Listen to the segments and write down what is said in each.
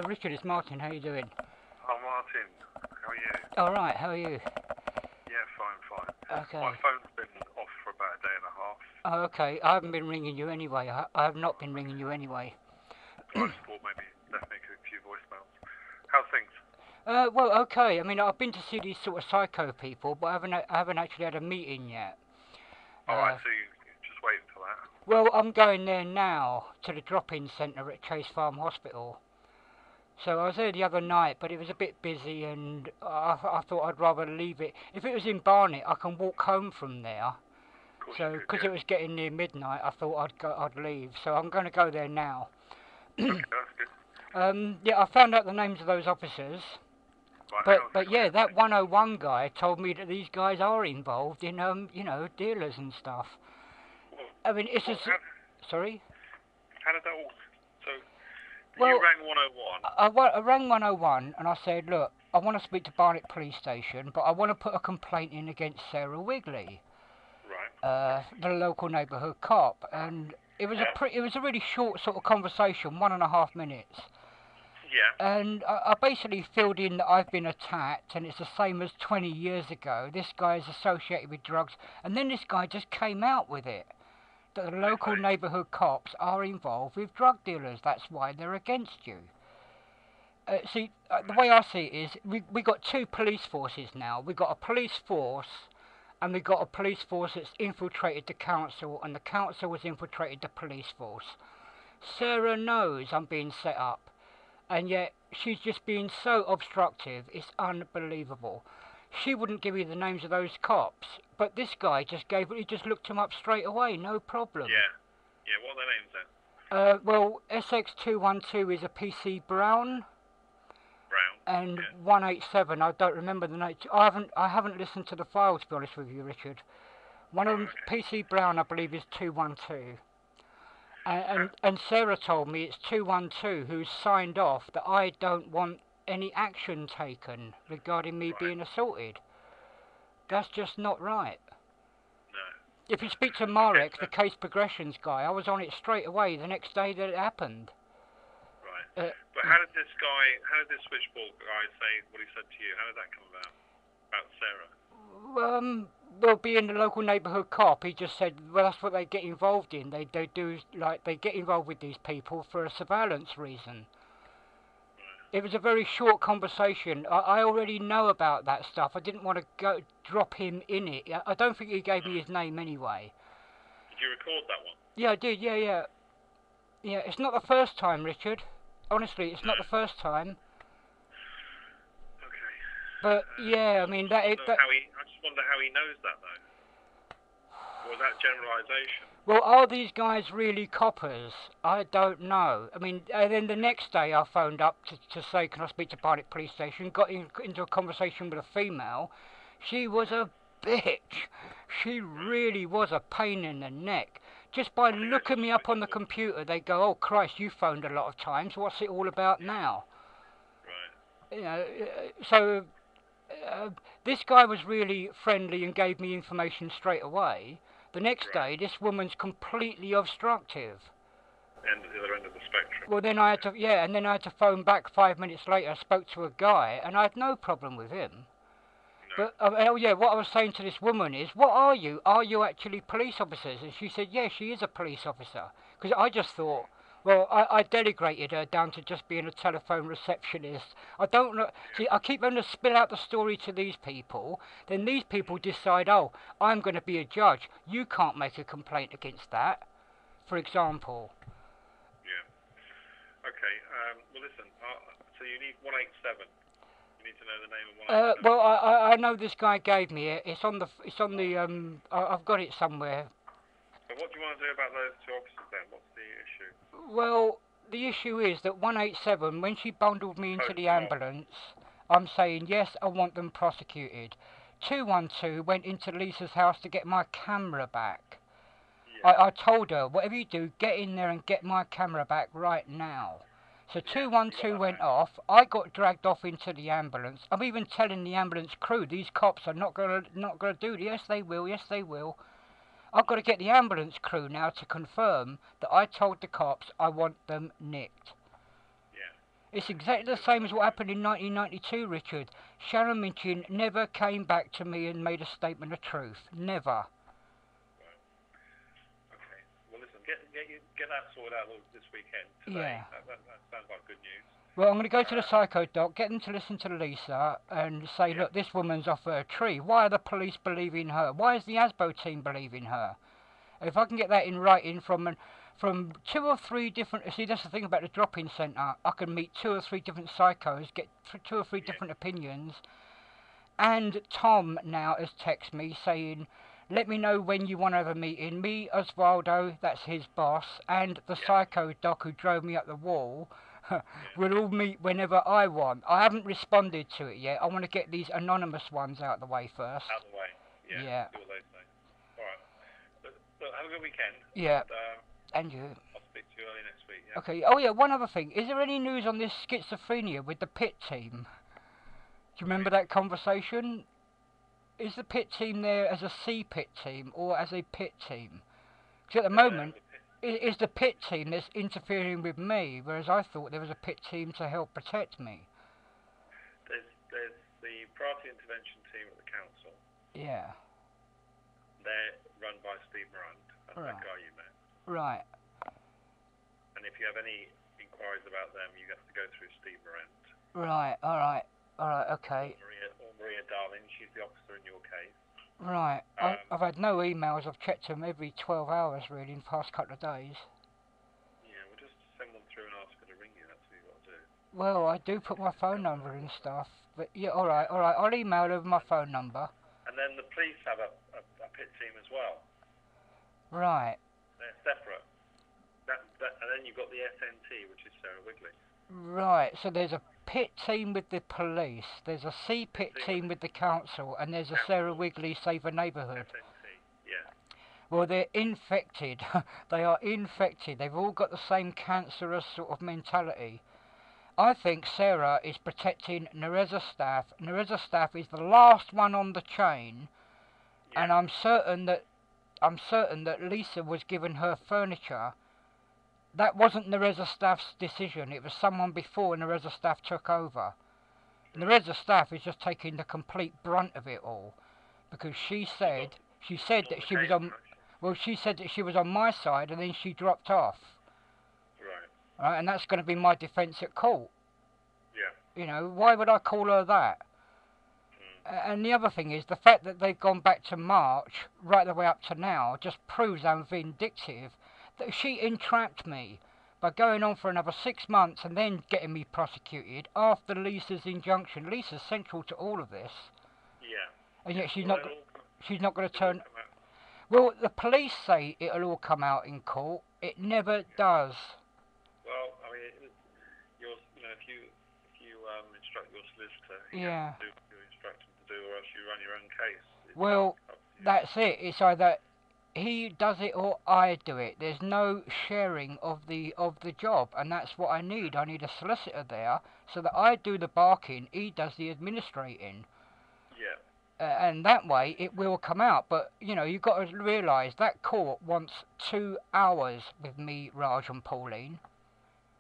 Richard, it's Martin. How you doing? Oh, Martin, how are you? All right. How are you? Yeah, fine. Okay. My phone's been off for about a day and a half. Oh, okay. I haven't been ringing you anyway. I have not been ringing you anyway. So I just thought maybe left me a few voicemails. How's things? Well, okay. I mean, I've been to see these sort of psycho people, but I haven't actually had a meeting yet. Alright, so you just waiting for that? Well, I'm going there now to the drop-in centre at Chase Farm Hospital. So I was there the other night, but it was a bit busy, and I thought I'd rather leave it. If it was in Barnet, I can walk home from there. So, because it was getting near midnight, I thought I'd leave. So I'm going to go there now. Okay, that's good. Yeah, I found out the names of those officers. Right, But yeah, that 101 guy told me that these guys are involved in dealers and stuff. Well, I mean, it's just sorry. How did that all? So Well, you rang 101. I rang 101 and I said, look, I want to speak to Barnet Police Station, but I want to put a complaint in against Sarah Wigley, Right. the local neighbourhood cop, and it was a really short sort of conversation, 1.5 minutes. Yeah. And I basically filled in that I've been attacked, and it's the same as 20 years ago. This guy is associated with drugs, and then this guy just came out with it. That the local neighbourhood cops are involved with drug dealers. That's why they're against you. See, the way I see it is, we got two police forces now. We got a police force, and we got a police force that's infiltrated the council, and the council has infiltrated the police force. Sarah knows I'm being set up, and yet she's just being so obstructive. It's unbelievable. She wouldn't give me the names of those cops, but this guy he just looked them up straight away, no problem. Yeah, what are their names then? Well, SX212 is a PC Brown. And 187, I don't remember the name. I haven't listened to the file, to be honest with you, Richard. One of them, PC Brown, I believe, is 212. And Sarah told me it's 212 who's signed off that I don't want any action taken regarding me being assaulted. That's just not right. No. If you speak to Marek, the case progressions guy, I was on it straight away the next day that it happened. Right. But how did this switchboard guy say what he said to you? How did that come about Sarah? Well, being the local neighbourhood cop, he just said, well, that's what they get involved in. They get involved with these people for a surveillance reason. Right. It was a very short conversation. I already know about that stuff. I didn't want to drop him in it. I don't think he gave me his name anyway. Did you record that one? Yeah, I did. Yeah. Yeah, it's not the first time, Richard. Honestly, it's not the first time. Okay. But yeah, I mean I just wonder how he knows that though. Or is that generalisation? Well, are these guys really coppers? I don't know. I mean, and then the next day I phoned up to say, can I speak to Barnet Police Station? Got into a conversation with a female. She was a bitch. She really was a pain in the neck. Just by looking me up on the computer, they go, oh, Christ, you phoned a lot of times. What's it all about now? Right. You know, so this guy was really friendly and gave me information straight away. The next day, this woman's completely obstructive. And the other end of the spectrum. Well, then I had to phone back 5 minutes later. I spoke to a guy, and I had no problem with him. But, what I was saying to this woman is, what are you? Are you actually police officers? And she said, yeah, she is a police officer. Because I just thought, well, I denigrated her down to just being a telephone receptionist. I don't know. See, I keep having to spill out the story to these people. Then these people decide, oh, I'm going to be a judge. You can't make a complaint against that, for example. Yeah. Okay. Well, listen. So you need 187. You need to know the name of 187. Well, I know this guy gave me it. It's on the. I've got it somewhere. So what do you want to do about those two officers then? What's the issue? Well, the issue is that 187, when she bundled me into the ambulance, I'm saying, yes, I want them prosecuted. 212 went into Lisa's house to get my camera back. Yeah. I told her, whatever you do, get in there and get my camera back right now. So 212 went off. I got dragged off into the ambulance. I'm even telling the ambulance crew, these cops are not gonna do it. Yes, they will. Yes, they will. I've got to get the ambulance crew now to confirm that I told the cops I want them nicked. Yeah. It's exactly the same as what happened in 1992, Richard. Sharon Minchin never came back to me and made a statement of truth. Never. Okay. Well, listen, get that sorted out this weekend today. Yeah. That sounds like good news. Well, I'm going to go to the psycho doc, get them to listen to Lisa and say, look, this woman's off her tree. Why are the police believing her? Why is the ASBO team believing her? If I can get that in writing from 2 or 3 different... See, that's the thing about the drop-in centre. I can meet 2 or 3 different psychos, get 2 or 3 different opinions. And Tom now has texted me saying, let me know when you want to have a meeting. Me, Osvaldo, that's his boss, and the psycho doc who drove me up the wall... We'll all meet whenever I want. I haven't responded to it yet. I want to get these anonymous ones out of the way first. Out of the way, yeah. See what they say. Alright. Look, have a good weekend. Yeah. And you. I'll speak to you early next week, yeah? Okay. Oh, yeah, one other thing. Is there any news on this schizophrenia with the PIT team? Do you remember that conversation? Is the PIT team there as a CPIT team or as a PIT team? Because at the moment... Is the PIT team that's interfering with me, whereas I thought there was a PIT team to help protect me? There's the priority intervention team at the council. Yeah. They're run by Steve Morant, that's that guy you met. Right. And if you have any inquiries about them, you have to go through Steve Morant. Right, alright, okay. Or Maria Darling, she's the officer in your case. Right. I've had no emails. I've checked them every 12 hours, really, in the past couple of days. Yeah, we'll just send them through and ask her to ring you. That's what you've got to do. Well, I do put my phone number and stuff. But, yeah, alright. I'll email over my phone number. And then the police have a PIT team as well. Right. They're separate. And then you've got the SNT, which is Sarah Wigley. Right, so there's a PIT team with the police, there's a CPIT team with the council, and there's a Sarah Wigley Save a Neighbourhood. SNT, yeah. Well, they're infected. They are infected. They've all got the same cancerous sort of mentality. I think Sarah is protecting Nereza Staff. Nereza Staff is the last one on the chain, and I'm certain that Lisa was given her furniture. That wasn't Nereza Staff's decision. It was someone before Nereza Staff took over. Nereza Staff is just taking the complete brunt of it all, because she said that she was on. Well, she said that she was on my side, and then she dropped off. Right, and that's going to be my defence at court. Yeah. You know, why would I call her that? And the other thing is, the fact that they've gone back to March, right the way up to now, just proves how vindictive. That she entrapped me by going on for another 6 months and then getting me prosecuted after Lisa's injunction. Lisa's central to all of this. Yeah. And yet she's not going to turn... Well, the police say it'll all come out in court. It never does. Well, I mean, if you instruct your solicitor, you have to do what you instruct him to do, or else you run your own case. Well, that's it. It's either he does it or I do it. There's no sharing of the job, and that's what I need. I need a solicitor there so that I do the barking, he does the administrating. Yeah. And that way it will come out. But you've got to realise that court wants 2 hours with me, Raj, and Pauline.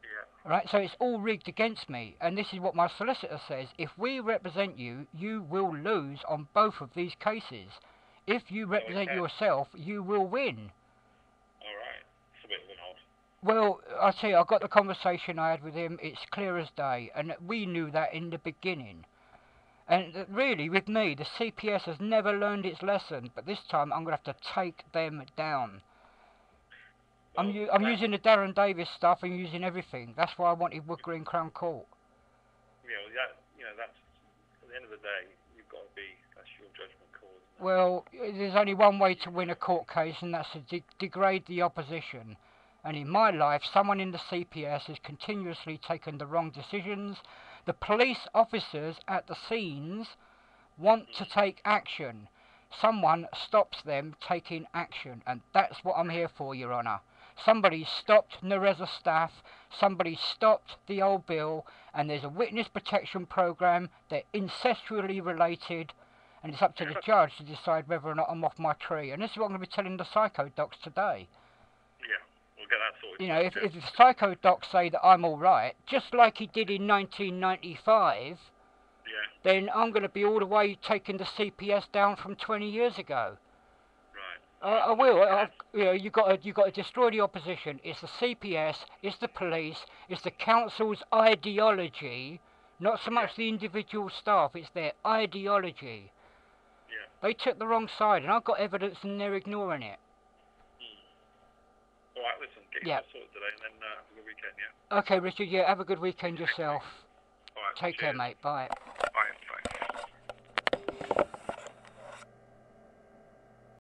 Yeah. Right, so it's all rigged against me, and this is what my solicitor says. If we represent you, you will lose on both of these cases. If you represent yourself, you will win. Alright. It's a bit of an odd. Well, I tell you, I got the conversation I had with him, it's clear as day, and we knew that in the beginning. And really, with me, the CPS has never learned its lesson, but this time I'm going to have to take them down. Well, I'm using the Darren Davis stuff and using everything. That's why I wanted Wood Green Crown Court. That's, at the end of the day, you've got to be, that's your judgment call. Well, there's only one way to win a court case, and that's to degrade the opposition. And in my life, someone in the CPS has continuously taken the wrong decisions. The police officers at the scenes want to take action. Someone stops them taking action, and that's what I'm here for, Your Honour. Somebody stopped Nereza Staff, somebody stopped the old bill, and there's a witness protection programme. They're incestually related, and it's up to the judge to decide whether or not I'm off my tree. And this is what I'm going to be telling the psycho docs today. Yeah, well, get that sorted. You know, if the psycho docs say that I'm all right, just like he did in 1995, then I'm going to be all the way taking the CPS down from 20 years ago. I will. You know, you got to destroy the opposition. It's the CPS, it's the police, it's the council's ideology, not so much the individual staff. It's their ideology. Yeah. They took the wrong side, and I've got evidence, and they're ignoring it. All right, listen, get yourself sorted today, and then have a good weekend. Yeah. Okay, Richard. Yeah, have a good weekend yourself. All right. Take care, mate. Bye.